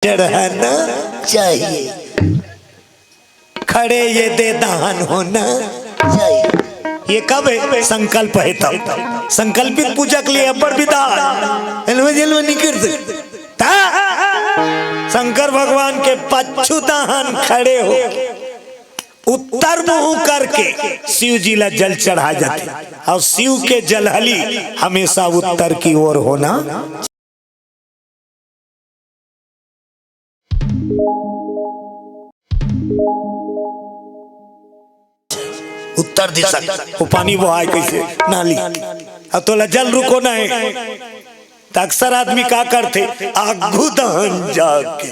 चढ़ाना चाहिए, खड़े ये दे दान होना चाहिए। ये कब है? संकल्प है तब। संकल्पित पूजा के लिए अपर विधान नहीं कर सकता। शंकर भगवान के पच्छुदान खड़े हो उत्तर मुंह करके शिव जी ला जल चढ़ा जाते और शिव के जलहली हमेशा उत्तर की ओर होना। उत्तर दिशा वो पानी वो आए कैसे नाली अब तो जल रुको ना है तो अक्सर आदमी क्या करते आगू दहन जाके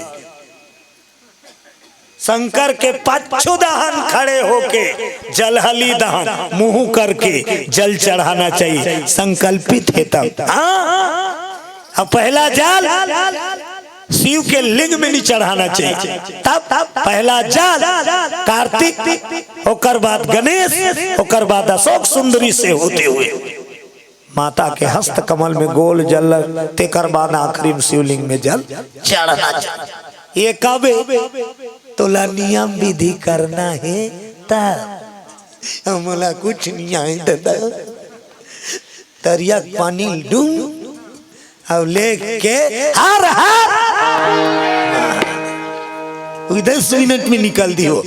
शंकर के पच्चू दहन खड़े होके जलहली दहन मुंह करके जल चढ़ाना चाहिए। संकल्पित है तब। अब पहला जल शिव के लिंग में नहीं चढ़ाना चाहिए, तब पहला जल कार्तिक, होकर बाद गणेश, होकर बाद अशोक सुंदरी से होते हुए माता के हस्त कमल में गोल जल, तेकर बाद आखिरी शिवलिंग में जल चढ़ाना चाहिए। ये कब तोला नियम विधि करना है तब। हमला कुछ नहीं आए दादा, तरिया पानी डूम अब लेके हर 10 मिनट में निकल दी हो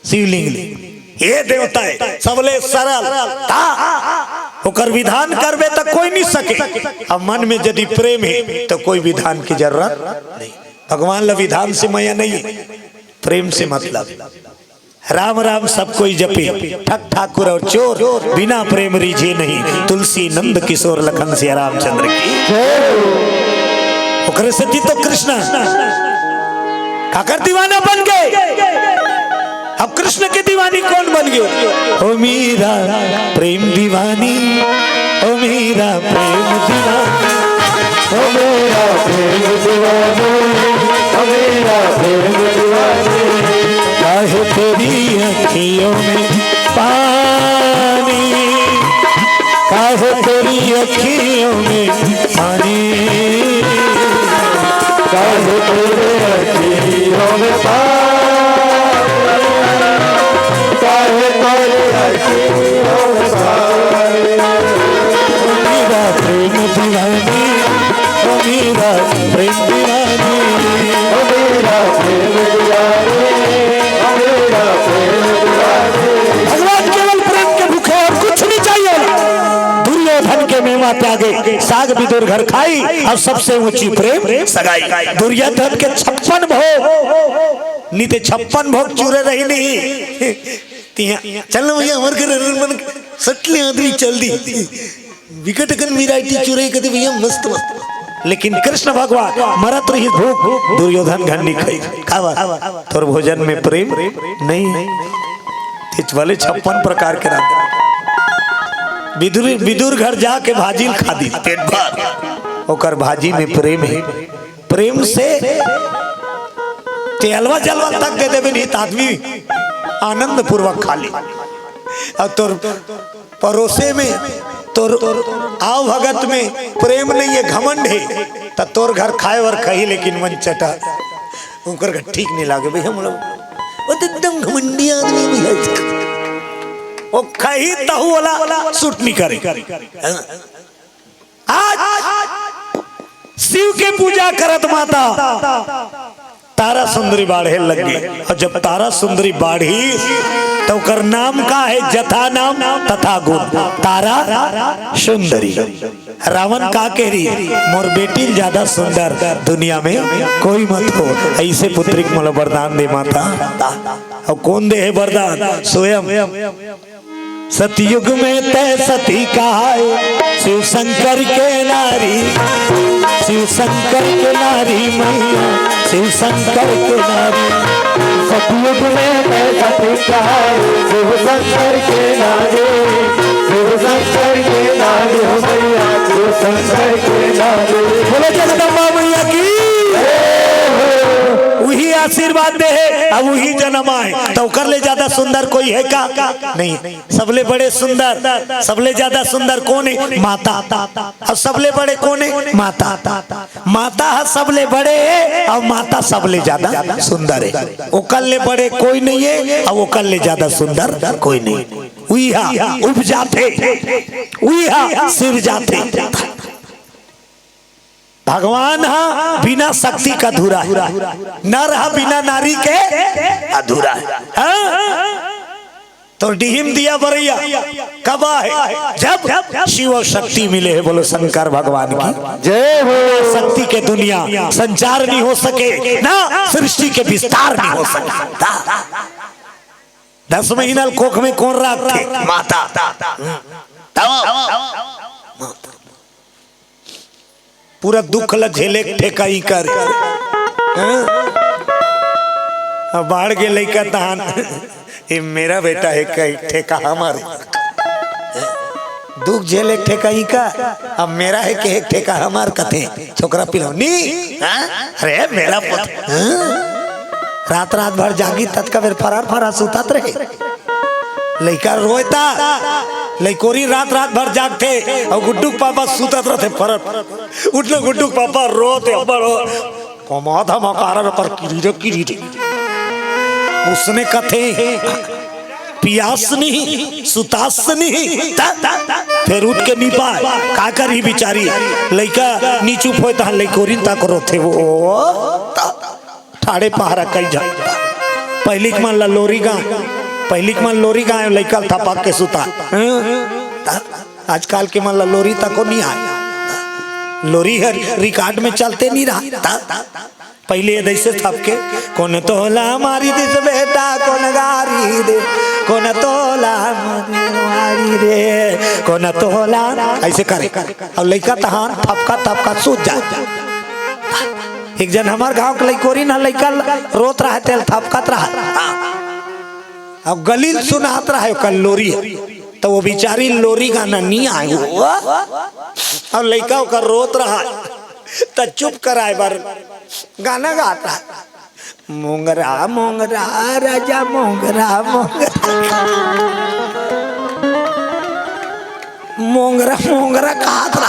शिवलिंग। ये देवता है सबले सरल होकर विधान करवे तो कोई नहीं सके। अब मन में यदि प्रेम है तो कोई विधान की जरूरत नहीं। भगवान ला विधान से माया नहीं, प्रेम से मतलब। राम राम सब कोई जपे, ठक ठाकुर और चोर बिना प्रेम रीझे नहीं। तुलसी नंद किशोर लखन सिया रामचंद्र की ओकरे से तो कृष्ण काकर दीवाना बन गए। अब कृष्ण की दीवानी कौन बन गए? ओ मीरा प्रेम दीवानी, ओ मीरा प्रेम दीवानी, ओ मेरा प्रेम दीवानी, ओ मेरा प्रेम दीवानी। काहे तेरी अखियों में पानी, काहे तेरी अखियों में पानी, काहे तेरे अखियों में पानी, काहे तेरे अखियों में पानी। मेरा प्रेम दीवानी, ओ मेरा प्रेम दीवानी, ओ मेरा प्रेम दीवानी। भगवान केवल प्रेम के भूखे और कुछ नहीं चाहिए। दुर्योधन के मेवा त्यागे साग विदुर घर खाई और सबसे ऊंची प्रेम सगाई। दुर्योधन के 56 भोग नीते 56 भोग चूरे रही नहीं। चल भैया हमारे घर सटले आदमी चल दी विकट कर मीराटी चूरे कहते भैया मस्त मस्त। लेकिन कृष्ण भगवान मरत रही भूख, दुर्योधन घर नहीं खाई खावा तोर भोजन में प्रेम नहीं। वाले 56 प्रकार के विदुर घर जाके भाजी खा दी पेट भर। ओकर भाजी में प्रेम है, प्रेम से तेलवा जलवा तक दे देवे नहीं तो आदमी आनंद पूर्वक खा ली। और तोर परोसे में तोर आओ भगत में प्रेम नहीं है, घमंड है तो तोर घर खाए और कही लेकिन मन चटा उनकर ठीक नहीं लागे। भाई हम लोग वो तो एकदम घमंडी आदमी भी है, वो कही तहु वाला सूट नहीं करे। आज शिव के पूजा करत माता तारा सुंदरी बाढ़े लग गई। और जब तारा सुंदरी बाढ़ी तो कर नाम का है जथा नाम तथा गुण तारा सुंदरी। रावण का कह रही मोर बेटी ज्यादा सुंदर दुनिया में कोई मत हो, ऐसे पुत्री को मला वरदान दे माता। और कौन दे है वरदान? स्वयं सतयुग में तय सती कहाए शिव शंकर के नारी, शिव शंकर के नारी मैया, शिव शंकर के नारी। सतयुग में तय सती कहाए शिव शंकर के नारी, शिव शंकर के नारी मैया, शिव शंकर के नारी। बोलो जगदम्बा मैया की। वही आशीर्वाद दे है अब वही जन्म आए तो कर ले ज्यादा सुंदर कोई है का नहीं। सबले बड़े सुंदर सबले ज्यादा सुंदर कौन है? माता। और सबले बड़े कौन है? माता। माता सबले बड़े है और माता सबले ज्यादा सुंदर है। ओकर ले बड़े कोई नहीं है और ओकर ले ज्यादा सुंदर कोई नहीं। उइहा उपजाते उइहा सिर जाते। भगवान हा बिना शक्ति का अधूरा है, नर हा बिना नारी के अधूरा है। तो डिहिम दिया बरैया कब है? जब शिव और शक्ति मिले है। बोलो शंकर भगवान की जय हो। शक्ति के दुनिया संचार नहीं हो सके ना सृष्टि के विस्तार नहीं हो सके। 10 महीना कोख में कौन रखते? माता। पूरा दुख ल झेले ठेकाई कर बाढ़ के लइका तहान ये मेरा बेटा है कई ठेका हमारे दुख झेले ठेकाई का अब मेरा है कि एक ठेका हमार कथे छोकरा पिलौनी। अरे मेरा पुत्र रात रात भर जागी तत का फरार सुतात रहे। लइका रोता लइकोरी रात रात भर जागते और गुड्डू पापा सुतत रहते फरर उठले गुड्डू पापा रोते बड़ो कमाधा मकारा पर किरीरे उसने कथे पियास नहीं सुतास नहीं फिर उठ के नी पाए का करी बिचारी लइका नीचू फोय ता लइकोरी तक रोते वो ठाड़े पहाड़ा कई जा पहली के मन लोरी गा पहली के मन लोरी गाय लइका थपा के सुता। आजकल के मन लोरी तक को नहीं आया। लोरी है रिकॉर्ड में चलते नहीं रहा। पहले ऐसे थप के कौन तोला मारी दिस बेटा कौन गारी दे कौन तोला मारी दे कौन तोला ऐसे करे और लइका तहान थपका सूझ जाए। एक जन हमार गांव के लइकोरी ना लइका रोत रहा तेल थपकत रहा अब गलील सुनात रहा कल लोरी तो वो बिचारी लोरी गाना नहीं आए और लइका का रोत रहा तो चुप कराए बार गाना गाता मोंगरा मोंगरा राजा मोंगरा मोंगरा मोंगरा कहा था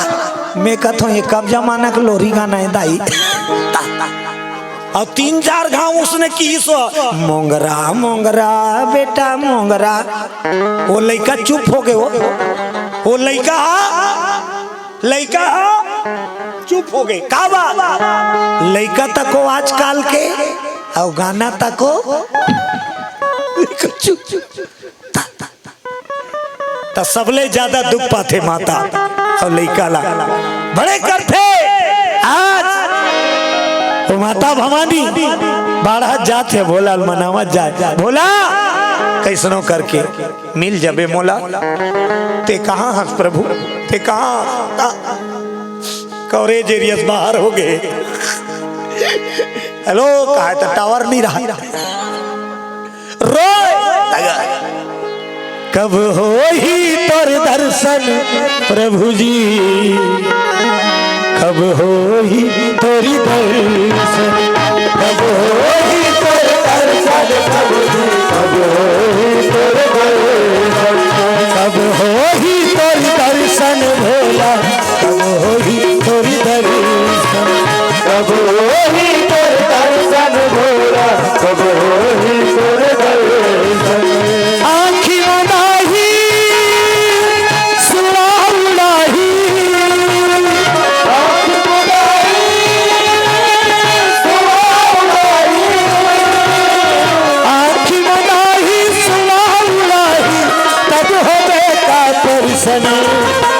मैं कहता हूँ ये कब जमाना का लोरी गाना है दाई। और 3-4 गाँव उसने की सो मोंगरा मोंगरा बेटा मोंगरा वो लइका चुप हो गए वो लइका चुप हो गए का बात लइका तक को आजकल के और गाना तक को तो सबले ज्यादा दुख पाते माता और लइका ला बड़े करते आज तो माता भवानी बारह जाते भोला मनावा जाए भोला कैसनो करके मिल जबे मोला ते कहाँ हंस प्रभु ते कहाँ कवरेज एरियस बाहर हो गए। हेलो कहा तो टावर नहीं रहा रोए कब हो ही तोर दर्शन प्रभु जी कब हो ही तोरी दर्शन कब हो ही तोर दर्शन प्रभु जी कब हो ही तोर दर्शन कब हो ही तोर दर्शन भोला कब हो ही तोरी दर्शन कब हो ही तोर दर्शन भोला कब हो ही तोर दर्शन आँखी मनाही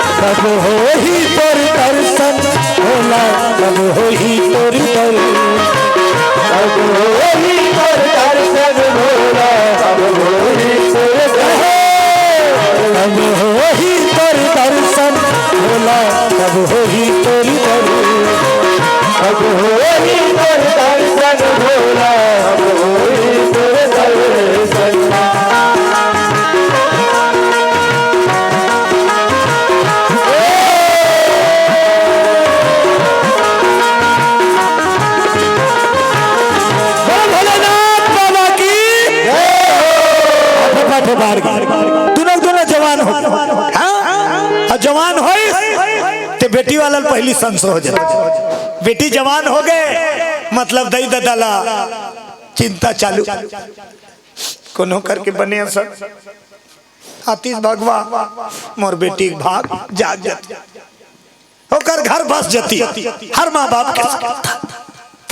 कब हो ही तोर दर्शन भोला कब हो ही तोर दर्शन कब हो ही तोर दर्शन भोला कब हो ही तोर कब हो ही तोर दर्शन भोला कब हो ही तोर कब हो ही तोर दर्शन भोला कब हो ही तोर दर्शन बोलो दोनों जवान हो। हाँ जवान हो ते बेटी वाला पहली संस हो जाए। बेटी जवान हो गए मतलब दई ददला चिंता चालू कोनो करके बने सब आतिश भगवा मोर बेटी भाग जाग जाती होकर घर बस जाती हर माँ बाप के।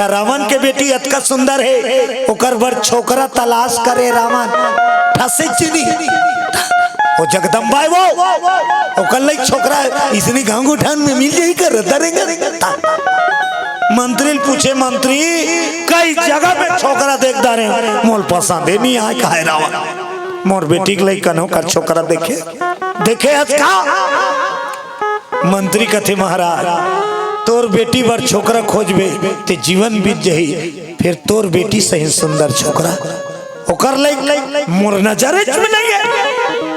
रावण के बेटी अतका सुंदर है ओकर बर छोकरा तलाश करे रावण फंसे चिनी वो जगदम्बा वो ओकर लाइक छोकरा इसने गांव उठान में मिल जाई कर दरेगा। मंत्री पूछे मंत्री कई जगह पे छोकरा देख दारे मोल पसंद है नहीं आए काहे रावण मोर बेटी के लिए कनो कर छोकरा देखे देखे अतका। मंत्री कथे महाराज तोर बेटी बर छोकरा खोजबे ते जीवन बीत जही फिर तोर बेटी सही सुंदर छोकरा ओकर लाइक मोर नजरे में नहीं है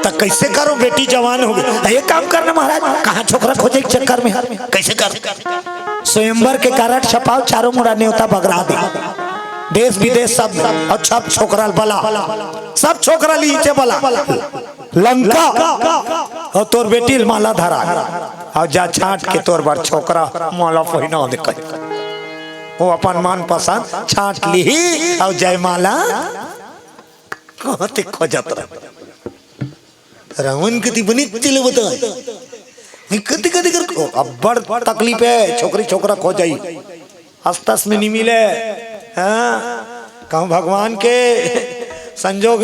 तो कैसे करो बेटी जवान हो गई। ये काम करना महाराज कहाँ छोकरा खोजे के चक्कर में कैसे कर स्वयंवर के कारण छपाओ चारों मुड़ा न्योता बगरा दे देश विदेश सब और सब छोकरा बला सब छोकरा लीचे बला लंका और तोर बेटी माला धरा और जा छाट के तोर बार छोकरा माला पहिना दे वो अपन मन पसंद छाट ली और जय माला कहते खोजत रावण कति बनी चले बता कति कति कर अब बड़ तकलीफ है छोकरी छोकरा खो जाई हस्तस में नहीं मिले। हाँ कहूँ भगवान के संजोग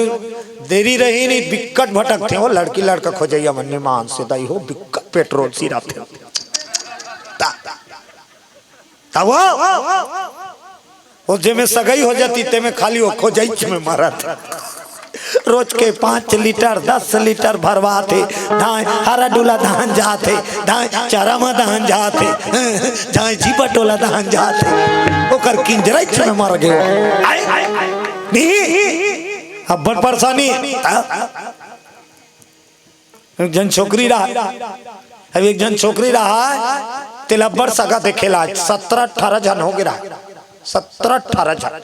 देरी रही नहीं बिक्कट भटकते हो लड़की लड़का खोजैया मन मान से दाई हो बिक्कट पेट्रोल सिरा थे वो जे में सगाई हो जाती ते में खाली वो खोजाई में मारा था रोज के 5 लीटर 10 लीटर भरवा थे धान हरा डूला धान जाते धान चरमा धान जाते धान जीपा टोला धान जाते ओकर किंजराई में मर गए। अब बड़ परेशानी एक जन छोकरी रहा अब एक जन छोकरी रहा तिलब्बर सगा देखेला 17-18 जन हो गया 17-18 जन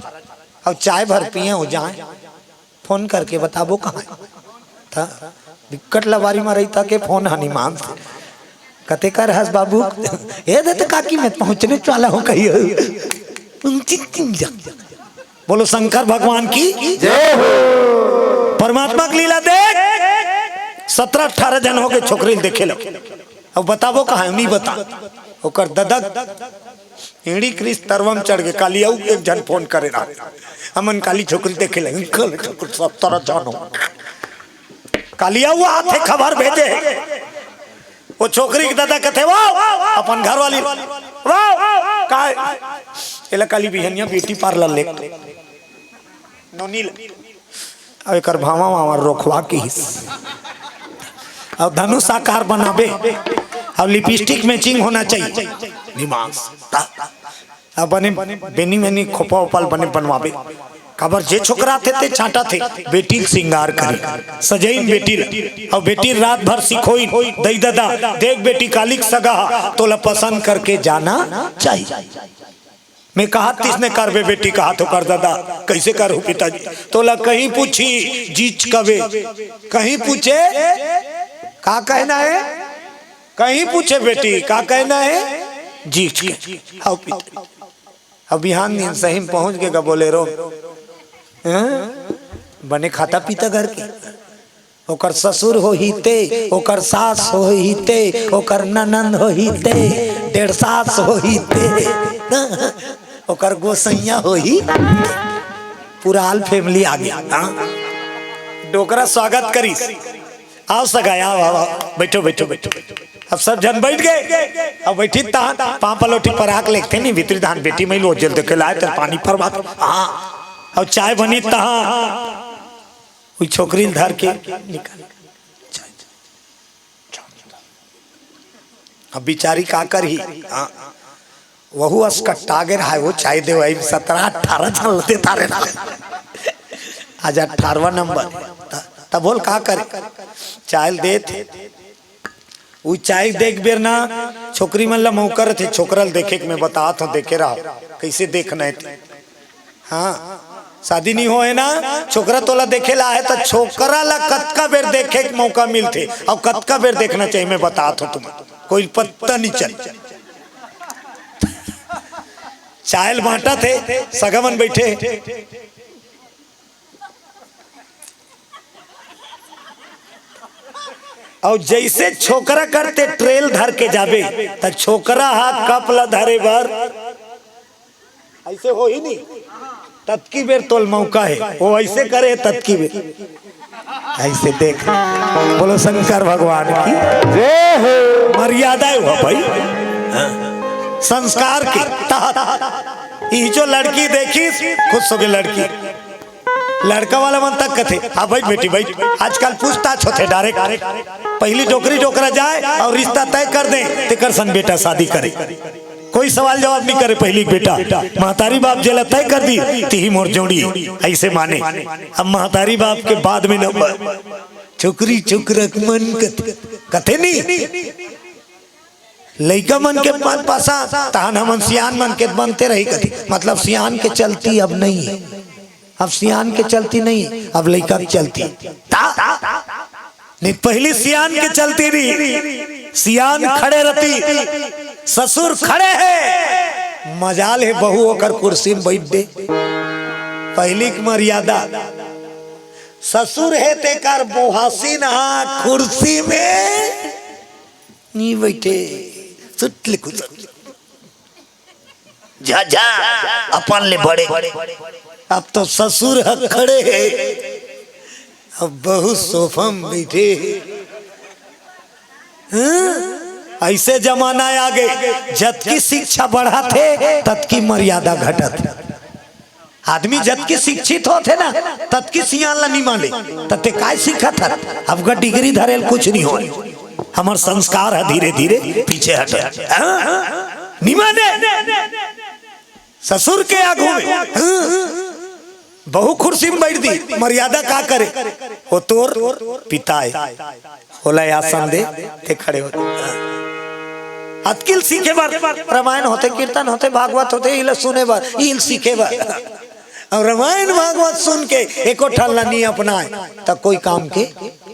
अब चाय भर पिए हो जाए फोन करके बताबो कहाँ था विकट लवारी में रही था के फोन हनुमान कते कर हस बाबू ये दे काकी में पहुंचने वाला हो कही बोलो शंकर भगवान की जय हो। परमात्मा की लीला देख 17-18 जन हो गए छोकरी देखे लो अब बताबो कहाँ नहीं बता ओकर ददक एड़ी क्रिस तरवम चढ़ के काली आऊ एक जन फोन करे रहा अमन काली छोकरी देखे लगे 17 जन हो काली आऊ आथे खबर भेजे वो छोकरी के दादा कथे वो अपन घर वाली वाह काय एला काली बिहनिया ब्यूटी पार्लर ले नोनील अब एकर भावा मामा रोखवा की अब धनुष आकार बनाबे अब लिपस्टिक मैचिंग होना चाहिए निमास अब बने बेनी बेनी खोपा ओपल बने बनवाबे खबर जे छोकरा थे ते छाटा थे बेटी सिंगार करी सजैन बेटी और बेटी रात भर सिखोई दई दादा देख बेटी कालिक सगा तोला पसंद करके जाना चाहिए। मैं कहा किसने करबे बेटी कहा तो कर दादा कैसे करूँ पिताजी तोला कहीं पूछी जीच कबे कहीं पूछे का कहना है कहीं पूछे बेटी का कहना है जीच आओ पिता अब बिहान दिन सही पहुंच गएगा बोले रो बने खाता पीता घर के ओकर ससुर हो ही ते ओकर सास हो ही ते ओकर ननंद हो ही ते 1.5 सास हो ही ते ओकर गोसैया हो ही पूरा आल फैमिली आ गया डोकरा स्वागत करी आओ सगाया आओ बैठो बैठो बैठो अब सब जन बैठ गए अब बैठी पाँव पलोटी पर आक लेते नहीं भीतरी धान बेटी में लो जल देखे लाए तो पानी पर बात हाँ अब चाय बनी तहाँ छोकरी धर के निकाल अब बिचारी का कर ही हाँ वहु अस्कट्टागे रहा है वो चाय दे वही 17-18 चलते तारे आज 18वां नंबर तब बोल का करे चाय दे थे वो चाय देख बेर ना छोकरी मन ला मौकर थे छोकरल देखे मैं बता तो देखे रहा कैसे देखना है हाँ शादी नहीं हो है ना छोकरा तोला देखे ला है तो छोकरा ला कतका बेर देखे के मौका मिलते और कतका बेर देखना चाहिए मैं बता तो तुम कोई पता नहीं चल। चायल बांटा थे सगमन बैठे और जैसे छोकरा करते ट्रेल धर के जाबे तो छोकरा हाथ कप ला धरे बार ऐसे हो ही नहीं तत्की बेर तोल मौका है वो ऐसे करे तत्की बेर ऐसे देख बोलो शंकर भगवान की जय हो। मर्यादा हुआ भाई संस्कार की तहत ये जो लड़की देखी खुश हो गई लड़की लड़का वाला मन तक कथे हाँ भाई बेटी भाई आजकल पूछताछ होते डायरेक्ट पहली डोकरी डोकरा जाए और रिश्ता तय कर दे तेकर सन बेटा शादी करे कोई सवाल जवाब नहीं करे पहली बेटा महतारी बाप जेला तय कर दी ती मोर जोड़ी ऐसे माने। अब महतारी बाप के बाद में नंबर छोकरी छोकरा मन कथे नहीं लइका मन के पासा तहन हमन सियान मन के बनते रही कथी मतलब सियान के चलती अब नहीं है अब सियान के चलती नहीं अब लइका की चलती नहीं पहली सियान के चलती रही सियान खड़े रहती ससुर खड़े है मजाल है बहू होकर कुर्सी में बैठ दे पहली की मर्यादा ससुर है ते कर बोहासीन कुर्सी में नहीं बैठे सुटले कुछ जा जा अपन ले बड़े अब तो ससुर खड़े है अब बहू सोफा में बैठे ऐसे जमाना आ गए जत की शिक्षा बढ़ा थे तत की मर्यादा घटत आदमी जत की शिक्षित होते ना तत की सियान ला नहीं माने तते काय सीखा था अब का डिग्री धरेल कुछ नहीं हो हमार संस्कार है धीरे धीरे पीछे हटे नहीं माने ससुर के आगू में बहु कुर्सी में बैठ दी मर्यादा का करे वो तोर पिता है होला आसन दे ते खड़े होते अतकिल सीखे बार रामायण होते कीर्तन होते भागवत होते इल सुने बार इल सीखे बार और रामायण भागवत सुन के एको ठल्ला नहीं अपनाए तब कोई काम के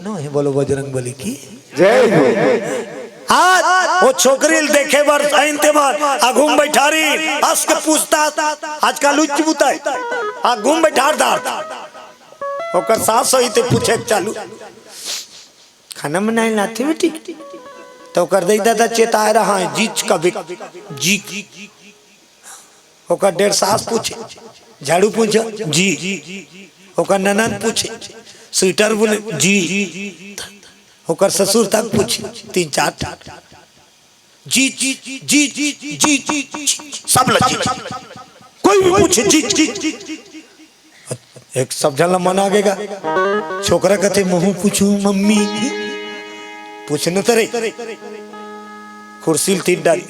नो है बोलो बजरंग बली की जय हो। आज वो छोकरी देखे बार आइनते बार आगुम बैठारी अस के पूछता आजकल उच्च बुता आगुम बैठार दार ओकर सास सही ते पूछे चालू खाना बनाए लाती बेटी तो कर दे दादा चेताए रहा है जीच का जी ओकर डेढ़ सास पूछे झाड़ू पूछे जी ओकर ननद पूछे स्वेटर बोले जी ओकर ससुर तक पूछे तीन चार जी जी जी जी जी जी सब लगी कोई भी पूछे जी जी एक सब जन मन आगेगा छोकरा कहते महू पूछू मम्मी पूछने तरे कुर्सी तीन डाली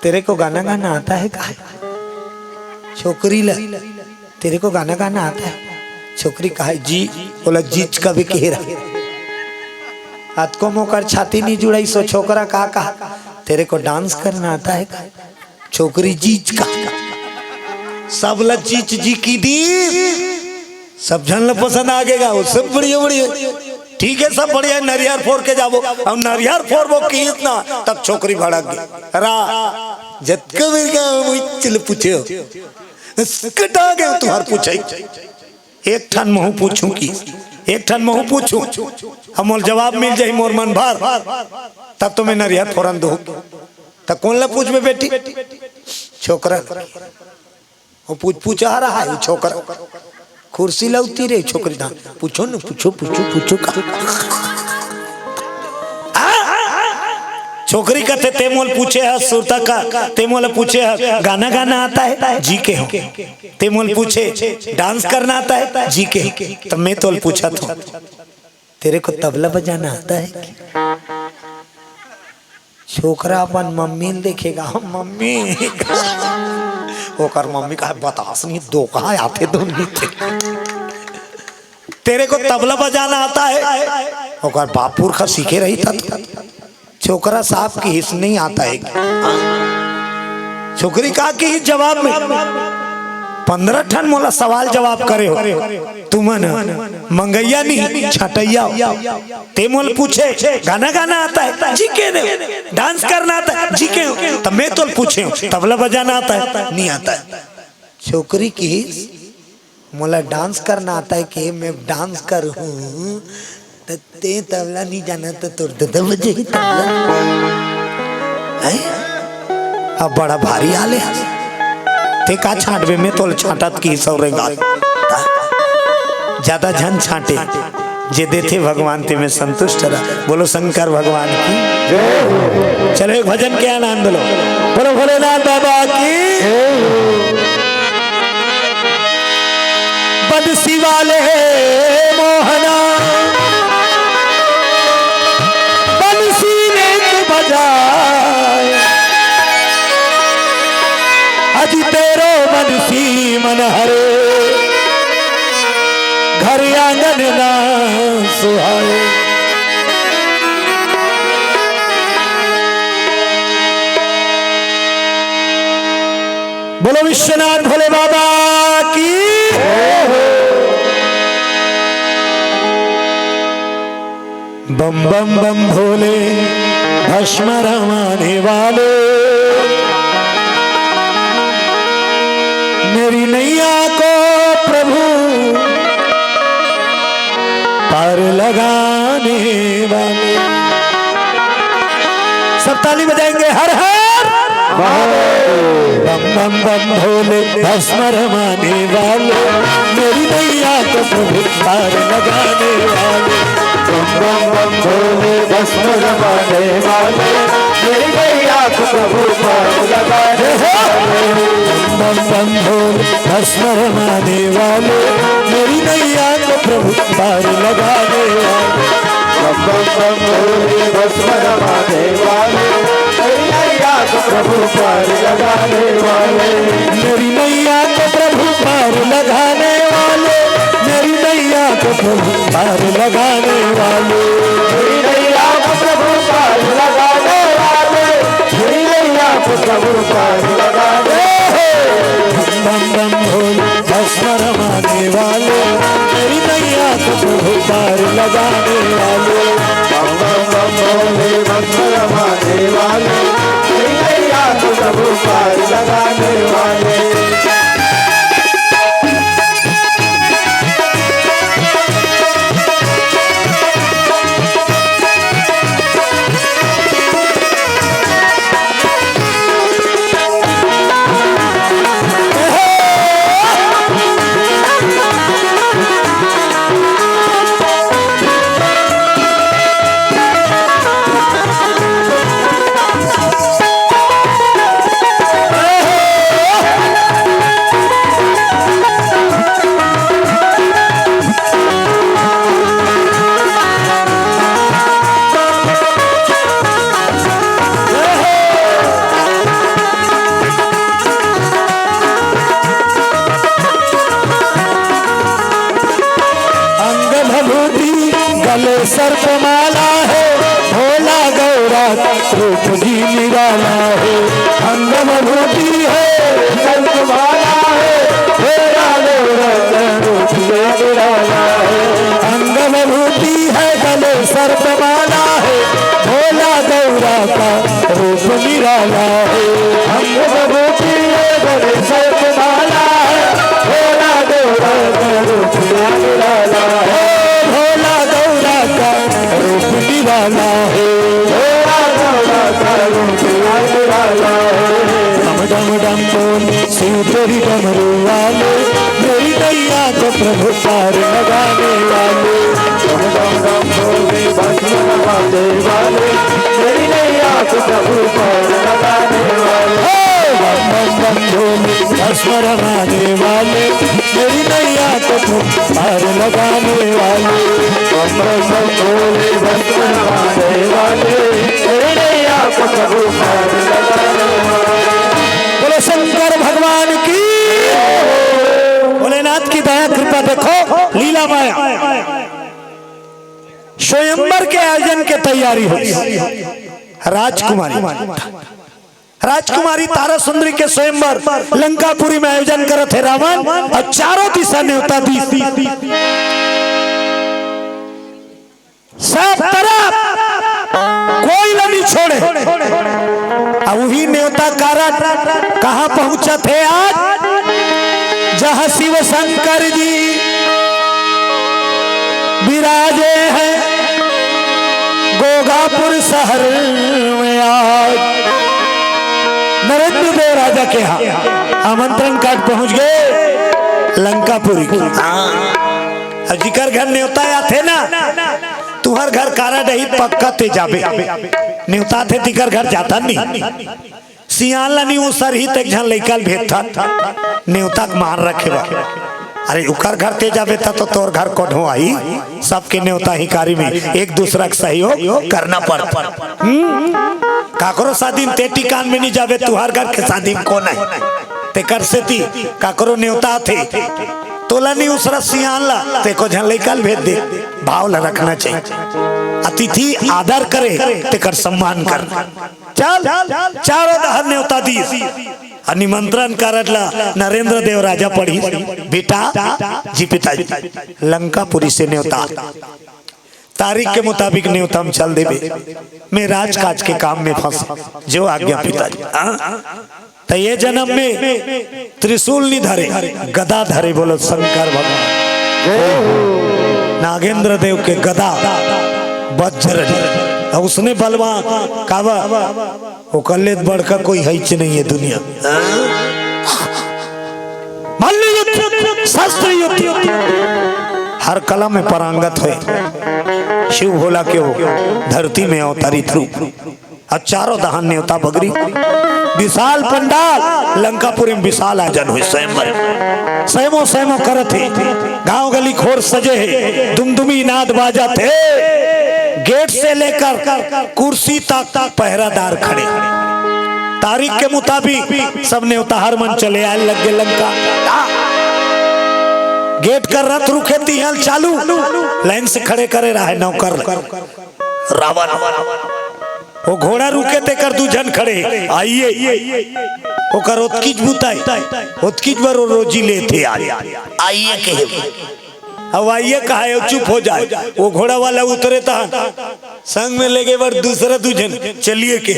तेरे को गाना गाना आता है का छोकरी ला तेरे को गाना गाना आता है छोकरी कहा जी बोला जीच का भी कह रहा हाथ को मोकर छाती नहीं जुड़ाई सो छोकरा कहा तेरे को डांस करना आता है का छोकरी जीच का सब ला जीच जी की दी सब जन पसंद आगेगा वो सब बढ़िया बढ़िया ठीक है सब बढ़िया नरियार फोड़ के जाबो और नरियार फोड़ वो की इतना तब छोकरी भड़क गई रा जतका मेरे का चल पूछे कटा गए तुम्हार पूछे एक ठन महू पूछूं की एक ठन महू पूछूं हम जवाब मिल जाए मोर मन भर तब तो मैं नरियार फोरन दो तब कौन ला पूछ में बेटी छोकरा वो पूछा रहा है छोकरा कुर्सी लौती रे छोकरी दा पूछो न पूछो पूछो पूछो छोकरी कहते तेमोल पूछे है सुरता का तेमोल पूछे है गाना गाना आता है जी के हो तेमोल पूछे डांस करना आता है जी के तब मैं तो पूछा था तेरे को तबला बजाना आता है छोकरा अपन मम्मी देखेगा मम्मी ओकर मम्मी का बतास नहीं दो कहा आते दोनों तेरे को तबला बजाना आता है ओकर बापुर का सीखे रही था छोकरा साहब की हिस्स नहीं आता है छोकरी कहा कि जवाब में 15 ठन मोला सवाल जवाब करे हो तुमन मंगैया नहीं छटैया ते मोल पूछे गाना गाना आता है जी के डांस करना आता है जी के तब मैं तो पूछे तबला बजाना आता है नहीं आता है। छोकरी की मोला डांस करना आता है कि मैं डांस कर हूँ ते तबला नहीं जाना तो तोड़ बजे अब बड़ा भारी हाल है ते का छाटबे में तो छाटत की सौरेगा ज्यादा झन छाटे जे देते भगवान ते में संतुष्ट रहा। बोलो शंकर भगवान की। चलो एक भजन के आनंद लो। बोलो भोलेनाथ बाबा की। बंसी वाले मोहना बंसी ने बजाए अजी तेरो बंसी मन हरे घर आंगन ना सुहाए। बोलो विश्वनाथ भोले बाबा की। बम बम बम भोले भस्म रमाने वाले मेरी नैया को प्रभु पार लगाने वाले। सब ताली बजाएंगे हर हर बम बम बम भोले भस्म रमाने वाले मेरी नैया को प्रभु पार लगाने वाले। बम बम बम भोले भस्म रमाने वाले मेरी नैया को प्रभु पार लगाने वाले। बम बम भोले भस्म रमाने वाले मेरी नैया को प्रभु पार लगाने वाले। बम बम बम भोले भस्म रमाने वाले मेरी नैया को प्रभु पार लगाने वाले। मेरी नैया को प्रभु पार लगाने वाले मेरी नैया को प्रभु पार लगाने वाले। मेरी नैया को प्रभु पार लगाने वाले मेरी नैया को प्रभु पार लगाने। बम बम भोले भस्म रमाने वाले मेरी नैया को प्रभु पार लगाने वाले। बम बम बम भोले भस्म रमाने वाले मेरी नैया को प्रभु पार लगाने वाले। सर्पमाला है भोला गौरा रूप जी निराला है। अंग विभूति है सर्पमाला है भोला गौरा रूप जी निराला है। अंग विभूति है गले सर्पमाला है भोला गौरा का रूप निराला है। अंग विभूति है गले सर्पमाला है भोला गौरा का रूप निराला है। भोला गौरा का रूप निराला है। भोला गौरा का रूप निराला है। डम डम डम बोल शिव तेरी डमरू वाले मेरी नैया को प्रभु पार लगाने वाले। डम डम डम भोले भस्म रमाने वाले मेरी नैया को प्रभु पार लगाने वाले। बम बम बम भोले भस्म रमाने वाले मेरी नैया को प्रभु पार लगाने वाले। बम बम बम भोले भस्म रमाने वाले मेरी नैया को प्रभु पार लगाने वाले। बोलो शंकर भगवान की। भोलेनाथ की दया कृपा देखो लीला माया स्वयंवर के आयोजन के तैयारी हुई। राजकुमारी राजकुमारी तारा सुंदरी के स्वयंवर लंकापुरी में आयोजन करत है रावण और चारों दिशा न्योता दी सब तरफ कोई नहीं छोड़े। अब वही न्योता कारण कहाँ पहुंचा थे आज जहाँ शिव शंकर जी विराजे हैं गोगापुर शहर में। आज नरेंद्र देव राजा के यहाँ आमंत्रण कार्ड पहुंच गए लंकापुरी। जिकर घर न्योता थे ना तुहर घर कारा डही पक्का ते जाबे न्योता थे तिकर घर जाता नहीं सियाला नहीं वो सर ही तक झन लइकल भेद था न्योता मार रखे बा। अरे उकर घर ते जाबे था तो तोर घर कोढ़ो आई सबके न्योता ही कारी में एक दूसरा का सहयोग करना पड़ता। काकरो शादी में ते टिकान में नहीं जाबे तुहार घर के शादी में कौन है ते कर से ती काकरो न्योता थे तोला नहीं उसरा सियाला ते को झन लइकल भेद दे भाव ला रखना चाहिए। अतिथि आदर करे ते कर सम्मान कर। चल चारों दहर न्योता दी निमंत्रण करला नरेंद्र देव राजा पढ़ी बेटा जी पिताजी लंकापुरी से न्योता तारीख के मुताबिक न्योता हम चल देवे मैं राजकाज के काम में फंस जो आज्ञा पिताजी। तो ये जन्म में त्रिशूल नहीं धरे गदा धरे बोलो शंकर भगवान नागेंद्र देव के गदा वज्र उसने बलवा कावा वो कल्ले बड़का कोई हैच नहीं है दुनिया। शास्त्र युद्ध हर कला में परांगत है शिव भोला के वो धरती में अवतरित रूप और चारों दहन न्योता बगरी विशाल पंडाल लंकापुरी में विशाल आयोजन हुई स्वयं स्वयं करत है गांव गली खोर सजे है दुमदुमी नाद बाजा थे गेट से लेकर कुर्सी तक पहरादार खड़े। तारीख के मुताबिक सब न्योता हर मन चले आए लगे लंका गेट कर रथ रुके तिहल चालू लाइन से खड़े करे रहे नौकर रावण वो घोड़ा रुके ते कर दू जन खड़े आइए वो कर उत्कीच बुताई उत्कीच बर रोजी लेते आइए के अब आइए कहा है चुप हो जाए वो घोड़ा वाला उतरे था संग में लेके बर दूसरा दू जन चलिए के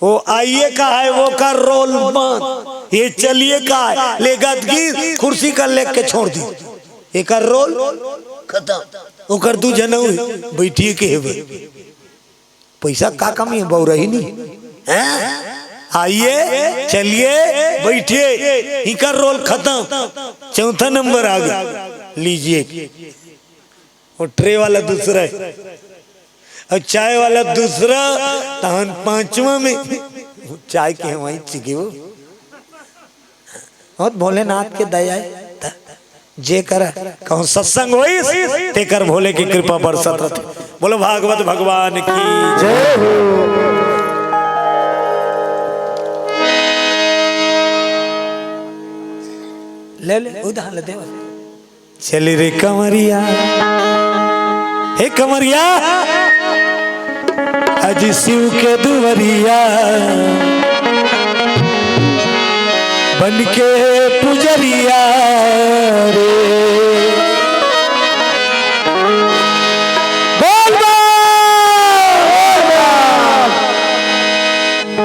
वो आइए कहा है वो का रोल मत ये चलिए का है ले गदगी कुर्सी कर लेके छोड़ दी एक रोल खत्म वो कर दू जन बैठिए के पैसा का कमी है बहु रही नहीं आइए चलिए बैठिए इकर रोल खत्म चौथा नंबर आ गया लीजिए वो ट्रे वाला दूसरा है और चाय वाला दूसरा तहन पांचवा में चाय के वहीं चिके वो बहुत भोलेनाथ के दया जे कर कहूँ सत्संग होई ते कर भोले की कृपा बरसत रहती। बोलो भागवत भगवान की जय हो। ले ले उधार ले देवा चली रे कमरिया हे कमरिया आज शिव के दुवरिया बन के पुजरिया रे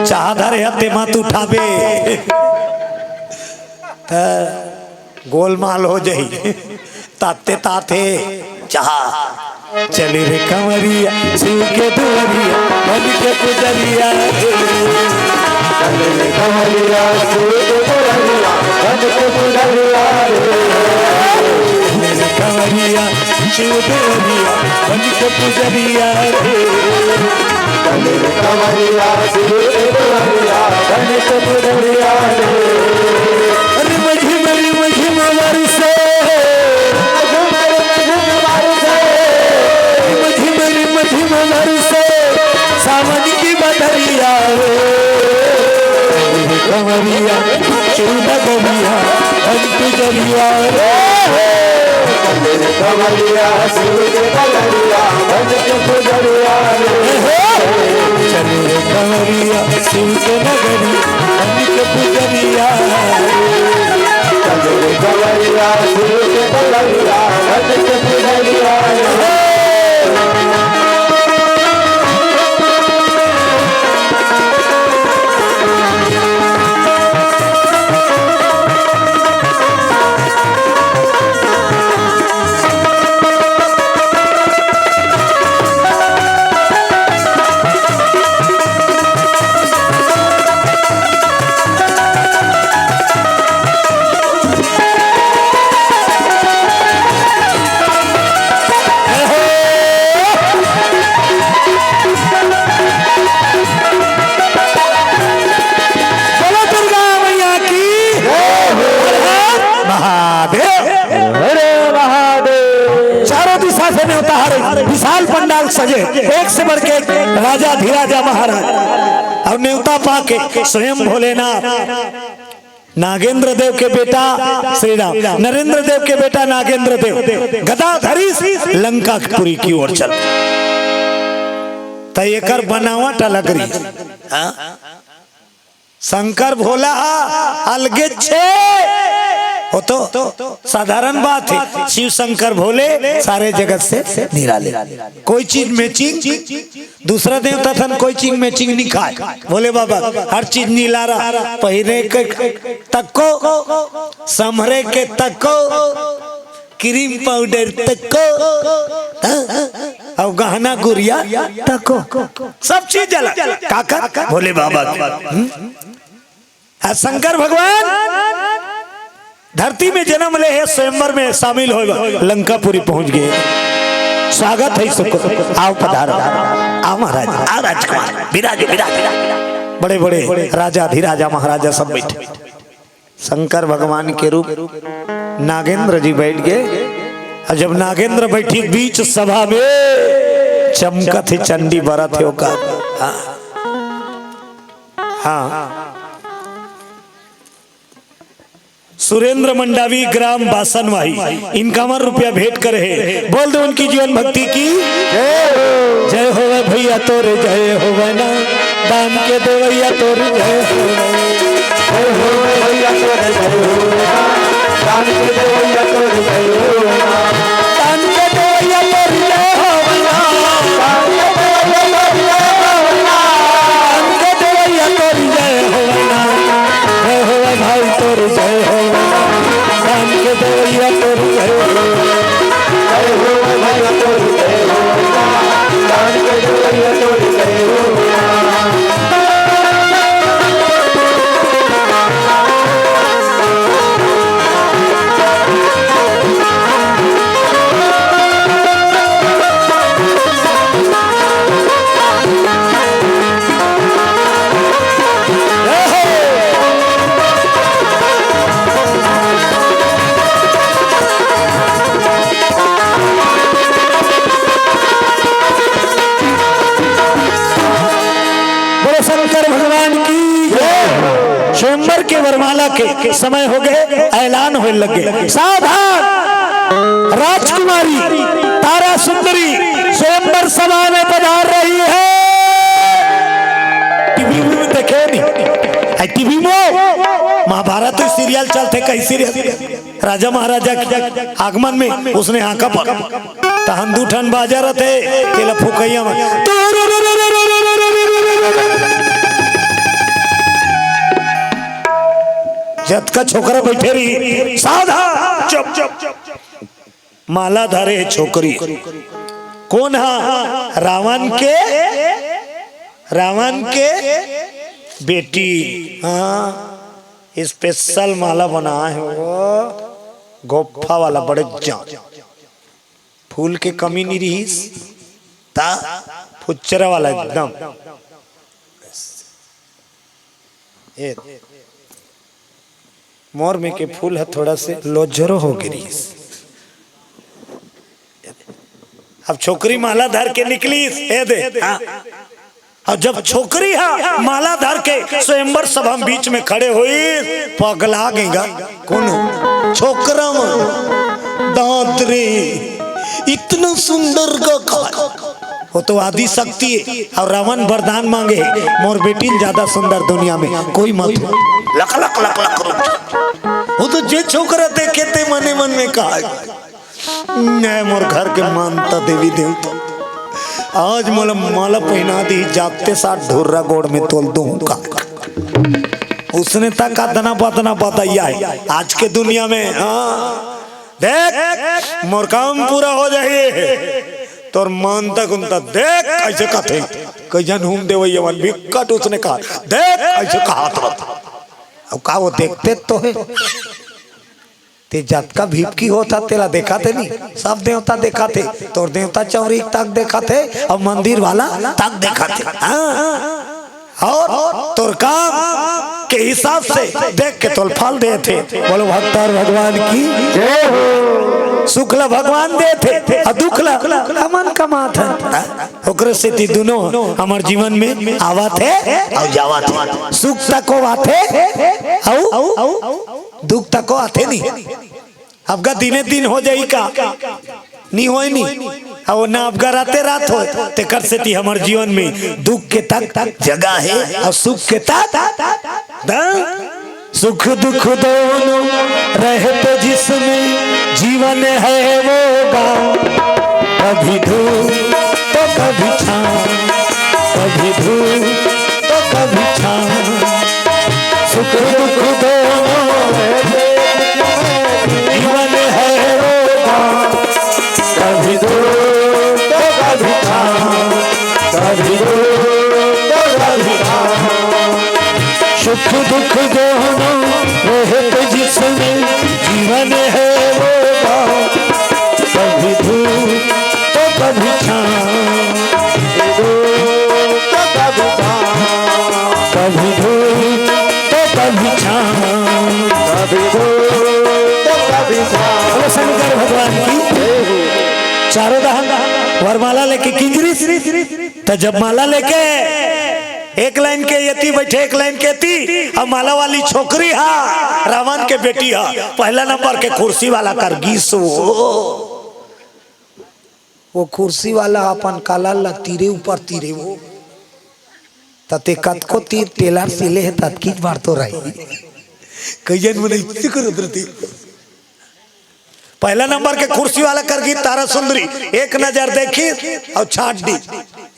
चादर हते मत उठाबे गोलमाल हो जाई ताते ताते चाह चली रे कमरिया शिव के दुवरिया बन के पुजरिया चली रे कमरिया शिव के दुवरिया बन के पुजरिया रे कमरिया शिव दुवरिया बन के पुजरिया रे चली रे कमरिया शिव के दुवरिया बन के पुजरिया रे अरे मझिम वर्षे मझिम वर्षे सावन की बदरिया कमरिया चूड़ा कमिया अंत जरिया चंद्र कमलिया शिव के कलरिया बन के पुजरिया चले कंवरिया शिव के नगरी बन के पुजरिया चंद्र कमलिया शिव के कलरिया बन के पुजरिया विशाल पंडाल सजे एक से बढ़ के राजा धीराजा महाराज और न्योता पाके स्वयं भोलेनाथ नागेंद्र देव के बेटा श्री राम नरेंद्र देव के बेटा नागेंद्र देव गदाधरी लंकापुरी की ओर चल तयकर बनावट अलग रही शंकर भोला अलगे छे वो तो साधारण बात है। शिव शंकर भोले सारे जगत से निराले कोई चीज मैचिंग दूसरा देवता था कोई चीज मैचिंग नहीं खाए भोले बाबा हर चीज नीलारा पहिरे के तको समरे के तको क्रीम पाउडर तको और गहना गुड़िया तको सब चीज अलग काका भोले बाबा शंकर भगवान धरती में जन्म ले है स्वयंवर में शामिल हो लंकापुरी पहुंच गए स्वागत है सबको आओ पधारो आओ महाराज आओ राजकुमार विराजे विराजे बड़े बड़े राजा धीराजा महाराजा सब बैठे शंकर भगवान के रूप नागेंद्र जी बैठ गए और जब नागेंद्र बैठी बीच सभा में चमकत है चंडी बरत है हाँ सुरेंद्र मंडावी ग्राम बासनवाही इनकावन रुपया भेंट करे है बोल दो उनकी जीवन भक्ति की जय हो भैया तोरे जय हो ना दान के देवैया तोरे जय हो भैया तोरे जय हो दान के देवैया तोरे जय हो दान के देवैया तोरे जय हो दान के देवैया तोरे जय हो जय हो भाई तोरे जय हो दान के देवैया तोरे जय हो भैया तोरे जय हो दान के देवैया तोरे जय हो स्वयंवर के वरमाला के समय हो गए ऐलान होने लगे सावधान राजकुमारी तारा सुंदरी स्वयंवर सभा में पधार रही है। टीवी में देखे नहीं टीवी में महाभारत सीरियल चलते कई सीरियल राजा महाराजा के आगमन में उसने आंखा पर तहन दूठन बाजा रहते तेला फुकैया में जत का छोकरा बैठे रही सावधान चुप चुप माला धारे छोकरी कौन है रावण के बेटी हाँ स्पेशल माला बना है वो गोफा वाला बड़े जान फूल के कमी नहीं रही ता फुच्चरा वाला एकदम मोर में के फूल है थोड़ा से लोजरो हो गिरी। अब छोकरी माला धर के निकली दे और जब छोकरी है माला धर के स्वयंवर सभा बीच में खड़े हुई पगला गईगा कौन छोकरा दांत रे, इतना सुंदर का वो तो आदि शक्ति है और रावण वरदान मांगे मोर बेटी ज्यादा सुंदर दुनिया में कोई मत हो। लक लक लक लक वो तो जे छोकरा देखे थे मने मन में कहा मैं मोर घर के मानता देवी देवता आज मोला माला पहना दी जागते साथ ढोर्रा गोड़ में तोल दूंगा। उसने तक दना पतना बताया है आज के दुनिया में। हाँ देख मोर काम पूरा हो जाए तोर मान तक उनता देख ऐसे कथे कैजन घूम दे वही मन विकट उसने कहा देख ऐसे कहा तो अब का वो देखते तो है ते जात का भीप की होता तेला देखा थे नहीं सब देवता देखा थे तोर देवता चौरी तक देखा थे अब मंदिर वाला तक देखा थे। और तोर काम के हिसाब से देख के तोल फल दे थे। बोलो भक्तर भगवान की जय हो। सुखला भगवान दे थे और दुखला मन कमा था ओकरे से ती दोनों हमार जीवन में आवा थे और जावा थे। सुख तक को आते दुख तक को आते नहीं। अब का दिने दिन हो जाई का नहीं होई नहीं और ना अब राते रात हो ते कर से ती हमार जीवन में दुख के तक जगह है और सुख के तक सुख दुख दोनों रहते जिसमें जीवन है वो गाँव कभी धूप तो कभी छाँव कभी धूप तो कभी छाँव सुख दुख दोनों रहते जीवन है वो गाँव कभी धूप तो कभी छाँव कभी धूप तो कभी छाँव सुख दुख दोनों रहते जिसमें जीवन है वो गाँव कभी धूप तो कभी छाँव कभी धूप तो कभी छाँव कभी धूप तो कभी छाँव। शंकर भगवान की चारों धाम वरमाला लेके किंजरी तो जब माला लेके एक लाइन के यति बैठे एक लाइन के यति अब माला वाली छोकरी हा रावण के बेटी हा पहला नंबर के कुर्सी वाला कर गीस वो कुर्सी वाला अपन काला ला तीरे ऊपर तीरे वो तते कत को तीर टेलर सिले है तत की बार तो रही कईजन मने इतनी करत रहती। पहला नंबर के कुर्सी वाला कर गई तारा सुंदरी एक नजर देखी और छाट दी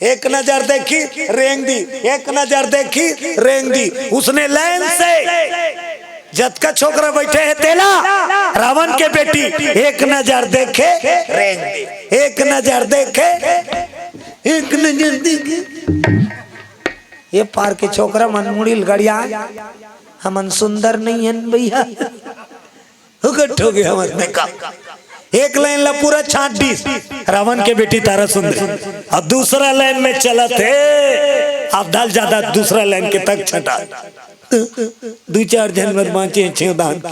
एक नजर देखी रेंग दी एक नजर देखी रेंग दी। उसने लाइन से जत का छोकरा बैठे है तेला रावण के बेटी एक नजर देखे रेंग दी एक नजर देखे एक नजर देखे ये पार के छोकरा मन मुड़िल गड़िया हमन सुंदर नहीं है भैया हो गया हमारे का एक लाइन ला पूरा छाट दी रावण के बेटी तारा सुंदर और दूसरा लाइन में चला थे अब डाल ज्यादा दूसरा लाइन के तक छटा दो चार जन बांचे छेदान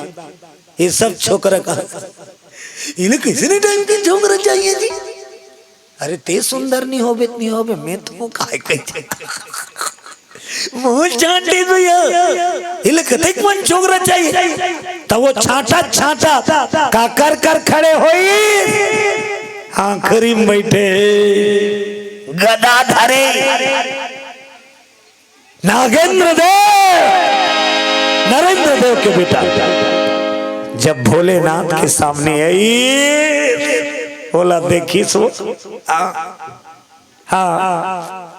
ये सब छोकरा का इन्हें किसी टाइम के छोकरा चाहिए जी। अरे ते सुंदर नहीं होबे मैं तो काय कह मुंह छाटे भैया इले कतेक मन छोकरा चाहिए तो वो छाटा छाटा का कर खड़े होई आखिरी में बैठे गदा धरे नागेंद्र देव नरेंद्र देव के बेटा जब भोलेनाथ के सामने आई बोला देखी सो हाँ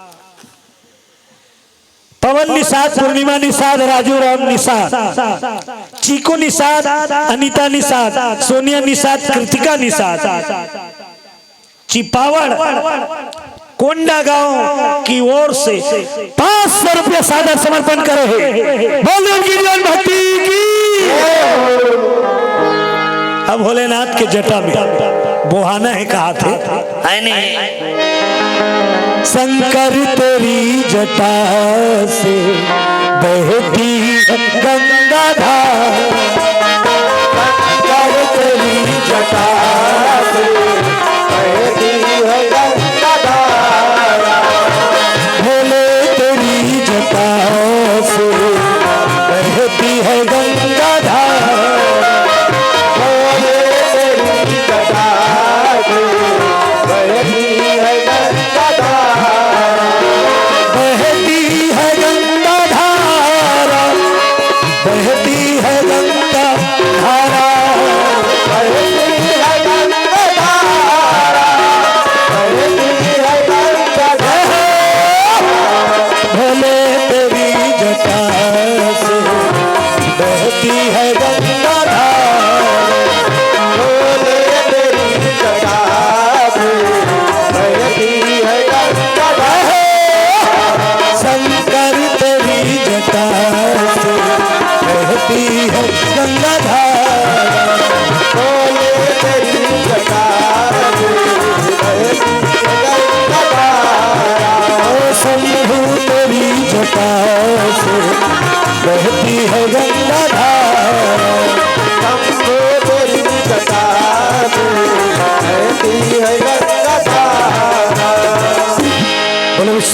पवन निषाद पूर्णिमा निषाद राजू राम निषाद चीको निषाद अनीता निषाद सोनिया निषाद कृतिका निषाद चिपावड़ कोंडा गांव की ओर से 500 रुपया सादा समर्पण करे है। बोलो गिरिवन भक्ति की। अब भोलेनाथ के जटा में बोहाना है कहा थे शंकर तेरी जटा से बहती गंगा धार शंकर तेरी जटा से बहती है गंगा धार भोले तेरी जटा से बहती है गंगा धार भोले तेरी जटा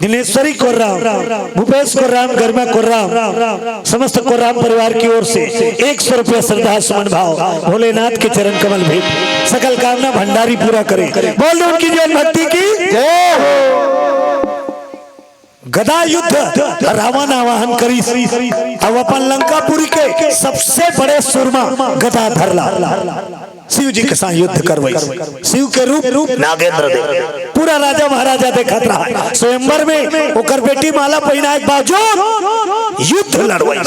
दिनेश्वरी कोर्राम, भूपेश कोर्राम, गर्मा कोर्राम, समस्त कोर्राम परिवार की ओर से 100 रुपया श्रद्धा सुमन भाव भोलेनाथ के चरण कमल भेंट, सकल कामना भंडारी पूरा करे। बोल दो उनकी जय भक्ति की जय हो। गदा युद्ध रावण आवाहन करी अब अपन लंकापुरी के सबसे बड़े सुरमा गदा धरला शिव जी के साथ युद्ध करवाई। शिव के रूप नागेंद्र दे पूरा राजा महाराजा देखत रहा। स्वयंवर में ओकर बेटी माला पहिना एक बाजू युद्ध लड़वाई।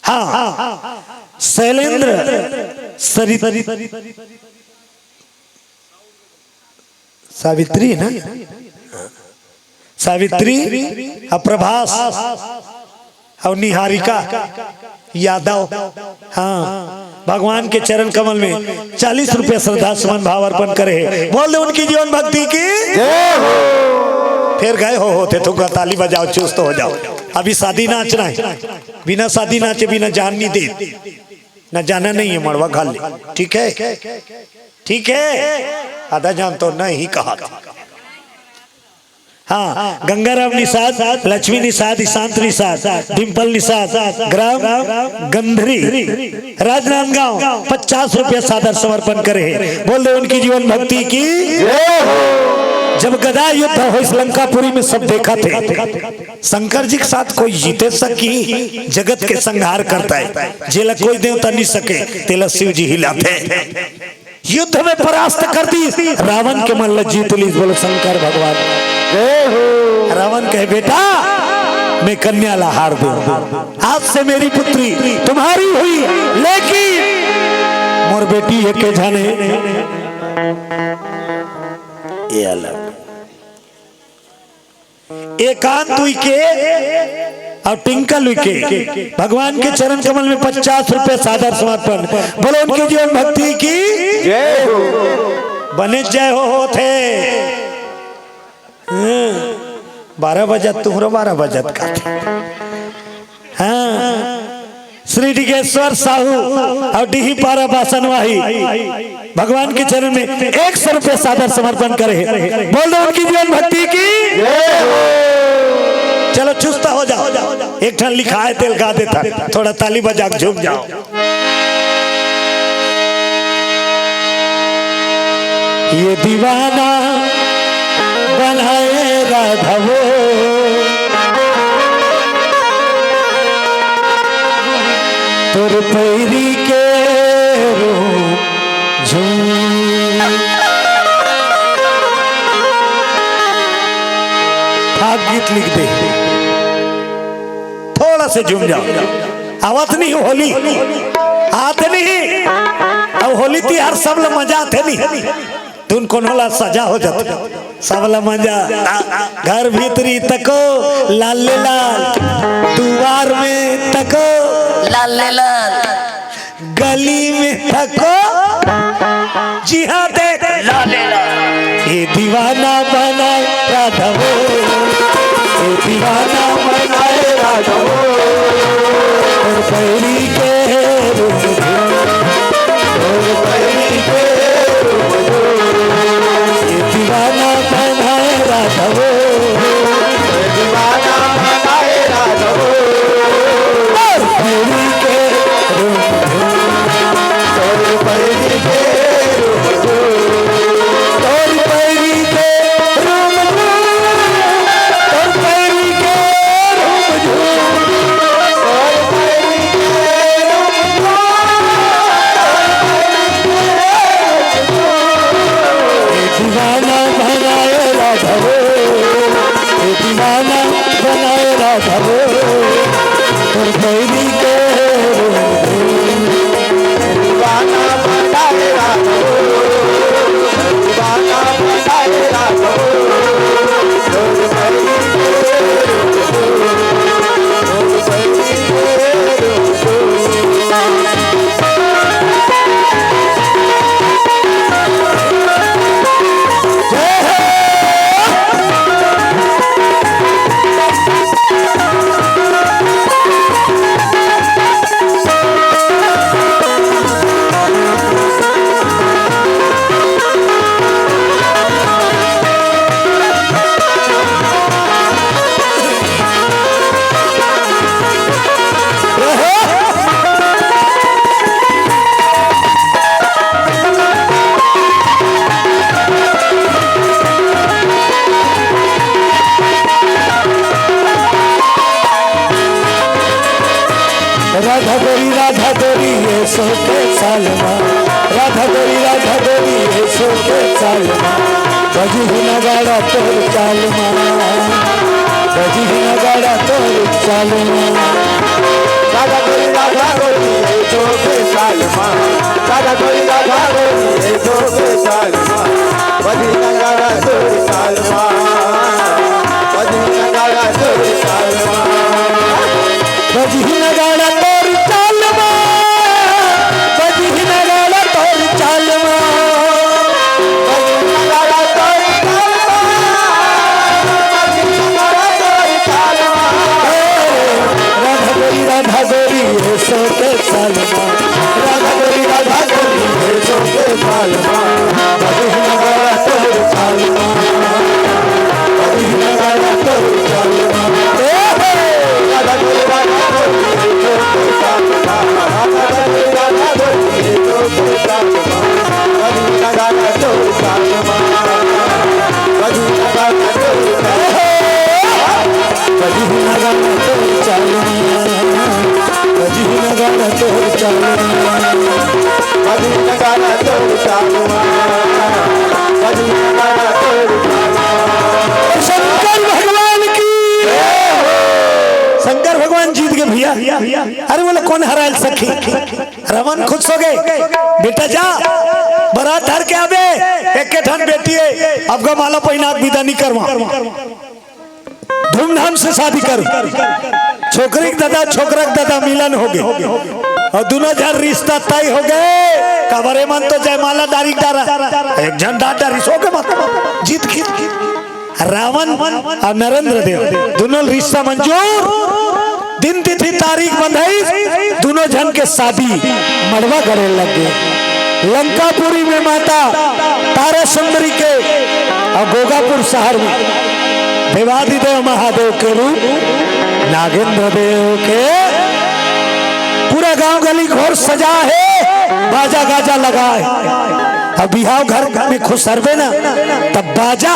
हाँ शैलेंद्र सावित्री ना सावित्री अप्रभास और निहारिका यादव हाँ भगवान के चरण कमल में 40 रुपया श्रद्धा सुमन भाव अर्पण करे। बोल दे उनकी जीवन भक्ति की जय हो। फिर गए होते तो ताली बजाओ चुस्त हो जाओ। अभी शादी नाचना है, बिना शादी नाचे बिना जान नहीं दे न जाना नहीं है मड़वा घाल ले। ठीक है ठीक है आधा जान तो नहीं कहा। हाँ गंगाराम निषाद, लक्ष्मी निषाद, ईशांत निषाद, डिम्पल निषाद, ग्राम गंधरी, राजनांदगांव 50 रुपया सादर समर्पण करे। बोल दे उनकी जीवन भक्ति की जय हो। जब गदा युद्ध हो इस लंकापुरी में सब देखा थे शंकर जी के साथ कोई जीते सकी जगत के संहार करता है जेला कोई देवता नहीं सके तेला शिव जी हिलाते युद्ध में परास्त कर दी रावण के मन जीत ली। बोलो शंकर भगवान जय हो। रावण कहे बेटा मैं कन्या ला हार दूं, आज से मेरी पुत्री तुम्हारी हुई लेकिन मोर बेटी है के जाने ये अलग एकांत हुई के और टिंकल हुई के भगवान के चरण कमल में 50 रुपए सादर समर्पण। बोलो उनकी जीवन भक्ति की जय हो। बने जय हो थे 12 बजत तुम्हारा 12 बजत का हाँ श्री डिगेश्वर साहू और डीही पारा बासनवाही भगवान के चरण में 100 रुपए सादर समर्पण करे। बोल दो उनकी जीवन भक्ति की जय हो। चलो चुस्ता हो जाओ, एक ठन लिखा है तेल गा देता थोड़ा ताली बजा के झूम जाओ। ये दीवाना बनाए राघवो तुर पैरी के गीत लिख दे थोड़ा से झूम जाओ। आवत नहीं होली आते नहीं अब होली त्योहार सब ला मजा आते नहीं तुम कोनोला सजा हो जाता सबला मजा घर भीतरी तको लाल लाल दुआर में तको लाल लाल गली में तको जी हाँ देख लाल लाल ये दीवाना बनाए राघवो ये दीवाना बनाए राघवो और पैरी के दीवाना बनाए राघवो दीवाना बनाए राघवो और पैरी के पैरी के और पैरी के सो के सालमा राधा गोरी सो के सालमा बजी नगाड़ा तोर चालमा बजी नगाड़ा तोर चालमा राधा गोरी सो के सालमा राधा गोरी सो के सालमा बजी नगाड़ा तोर सालमा बजी नगाड़ा तोर सालमा बजी नगाड़ा तोर चालमा बजी नगाड़ा तोर चालमा बजी नगाड़ा तोर सालमा बजी नगाड़ा तोर सालमा राधा गोरी सो के सालमा राधा गोरी सो के सालमा बजी नगाड़ा तोर सालमा बजी नगाड़ा तोर सालमा राधा गोरी सो के सालमा राधा गोरी सो के सालमा बजी नगाड़ा तोर सालमा बजी नगाड़ा तोर सालमा बजी नगाड़ा तोर चालमा बजी नगाड़ा तोर चालमा बजी नगाड़ा तोर सालमा बजी नगाड़ा तोर सालमा शंकर भगवान की शंकर भगवान जीत गए भैया अरे बोले कौन हरायल सखी रमन खुश हो गए बेटा जा बारात धर के आवे एक ठन बेटी है अब का माला पहिना विदा नहीं करवा धूमधाम से शादी कर छोकरी दादा छोकरा दादा मिलन हो गए और दोनों जन रिश्ता तय हो गए कबरे मन तो जयमाला डारी डारा एक जन डारी सो के जीत खींच रावण और नरेंद्र देव दोनों रिश्ता मंजूर दिन तिथि तारीख बंधाई दोनों जन के शादी मड़वा करे लग गए लंकापुरी में माता तारा सुंदरी के और गोगापुर शहर में देवादिदेव महादेव के रूप नागेंद्र देव के पूरा गांव गली घोर सजा है बाजा गाजा लगा है अब बिहाव घर में खुश सरबे ना तब बाजा